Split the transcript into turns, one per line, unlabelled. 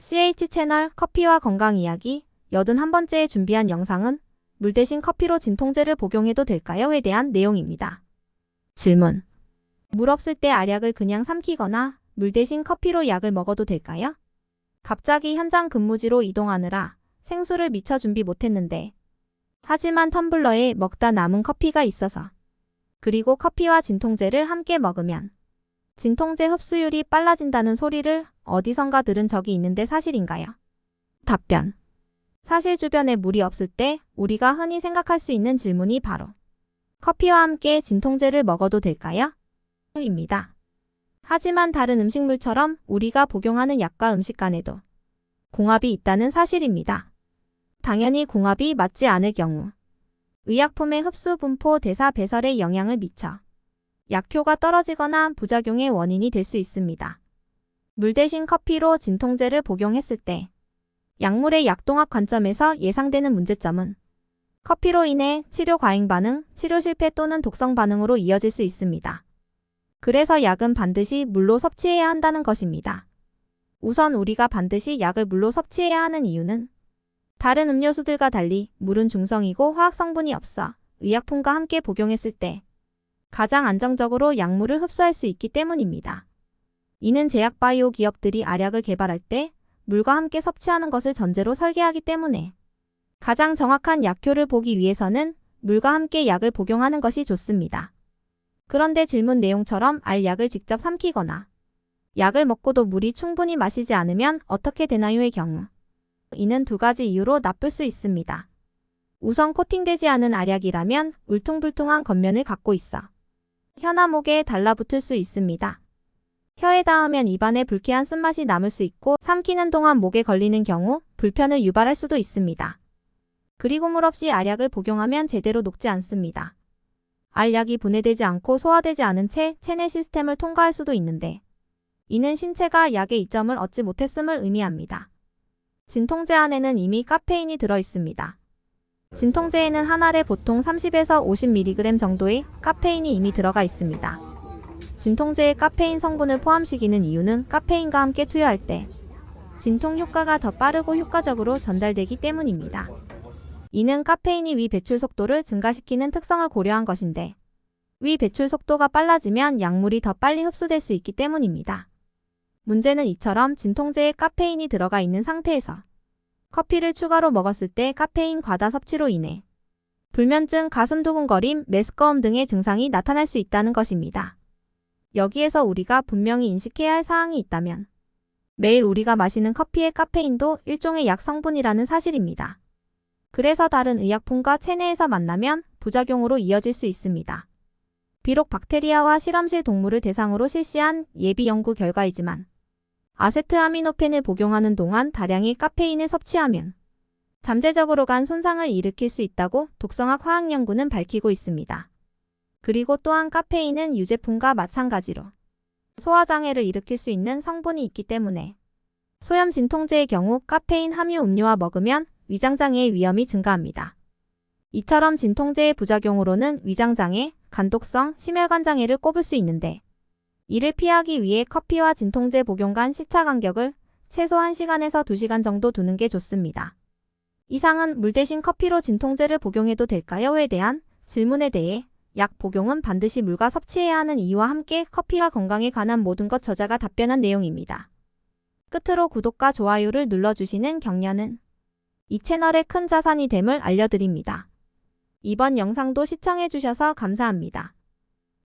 CH 채널 커피와 건강 이야기 81번째에 준비한 영상은 물 대신 커피로 진통제를 복용해도 될까요?에 대한 내용입니다. 질문. 물 없을 때 알약을 그냥 삼키거나 물 대신 커피로 약을 먹어도 될까요? 갑자기 현장 근무지로 이동하느라 생수를 미처 준비 못했는데 하지만 텀블러에 먹다 남은 커피가 있어서 그리고 커피와 진통제를 함께 먹으면 진통제 흡수율이 빨라진다는 소리를 어디선가 들은 적이 있는데 사실인가요? 답변. 사실 주변에 물이 없을 때 우리가 흔히 생각할 수 있는 질문이 바로 커피와 함께 진통제를 먹어도 될까요? 입니다. 하지만 다른 음식물처럼 우리가 복용하는 약과 음식 간에도 궁합이 있다는 사실입니다. 당연히 궁합이 맞지 않을 경우 의약품의 흡수, 분포, 대사, 배설에 영향을 미쳐 약효가 떨어지거나 부작용의 원인이 될 수 있습니다. 물 대신 커피로 진통제를 복용했을 때 약물의 약동학 관점에서 예상되는 문제점은 커피로 인해 치료 과잉 반응, 치료 실패 또는 독성 반응으로 이어질 수 있습니다. 그래서 약은 반드시 물로 섭취해야 한다는 것입니다. 우선 우리가 반드시 약을 물로 섭취해야 하는 이유는 다른 음료수들과 달리 물은 중성이고 화학 성분이 없어 의약품과 함께 복용했을 때 가장 안정적으로 약물을 흡수할 수 있기 때문입니다. 이는 제약 바이오 기업들이 알약을 개발할 때 물과 함께 섭취하는 것을 전제로 설계하기 때문에 가장 정확한 약효를 보기 위해서는 물과 함께 약을 복용하는 것이 좋습니다. 그런데 질문 내용처럼 알약을 직접 삼키거나 약을 먹고도 물이 충분히 마시지 않으면 어떻게 되나요?의 경우 이는 두 가지 이유로 나쁠 수 있습니다. 우선 코팅되지 않은 알약이라면 울퉁불퉁한 겉면을 갖고 있어 혀나 목에 달라붙을 수 있습니다. 혀에 닿으면 입안에 불쾌한 쓴맛이 남을 수 있고 삼키는 동안 목에 걸리는 경우 불편을 유발할 수도 있습니다. 그리고 물 없이 알약을 복용하면 제대로 녹지 않습니다. 알약이 분해되지 않고 소화되지 않은 채 체내 시스템을 통과할 수도 있는데 이는 신체가 약의 이점을 얻지 못했음을 의미합니다. 진통제 안에는 이미 카페인이 들어 있습니다. 진통제에는 한 알에 보통 30에서 50mg 정도의 카페인이 이미 들어가 있습니다. 진통제에 카페인 성분을 포함시키는 이유는 카페인과 함께 투여할 때 진통 효과가 더 빠르고 효과적으로 전달되기 때문입니다. 이는 카페인이 위 배출 속도를 증가시키는 특성을 고려한 것인데 위 배출 속도가 빨라지면 약물이 더 빨리 흡수될 수 있기 때문입니다. 문제는 이처럼 진통제에 카페인이 들어가 있는 상태에서 커피를 추가로 먹었을 때 카페인 과다 섭취로 인해 불면증, 가슴 두근거림, 메스꺼움 등의 증상이 나타날 수 있다는 것입니다. 여기에서 우리가 분명히 인식해야 할 사항이 있다면 매일 우리가 마시는 커피의 카페인도 일종의 약 성분이라는 사실입니다. 그래서 다른 의약품과 체내에서 만나면 부작용으로 이어질 수 있습니다. 비록 박테리아와 실험실 동물을 대상으로 실시한 예비 연구 결과이지만 아세트아미노펜을 복용하는 동안 다량의 카페인을 섭취하면 잠재적으로 간 손상을 일으킬 수 있다고 독성학 화학 연구는 밝히고 있습니다. 그리고 또한 카페인은 유제품과 마찬가지로 소화장애를 일으킬 수 있는 성분이 있기 때문에 소염 진통제의 경우 카페인 함유 음료와 먹으면 위장장애의 위험이 증가합니다. 이처럼 진통제의 부작용으로는 위장장애, 간독성, 심혈관장애를 꼽을 수 있는데 이를 피하기 위해 커피와 진통제 복용 간 시차 간격을 최소 1시간에서 2시간 정도 두는 게 좋습니다. 이상은 물 대신 커피로 진통제를 복용해도 될까요?에 대한 질문에 대해 약 복용은 반드시 물과 섭취해야 하는 이유와 함께 커피와 건강에 관한 모든 것 저자가 답변한 내용입니다. 끝으로 구독과 좋아요를 눌러주시는 격려는 이 채널의 큰 자산이 됨을 알려드립니다. 이번 영상도 시청해주셔서 감사합니다.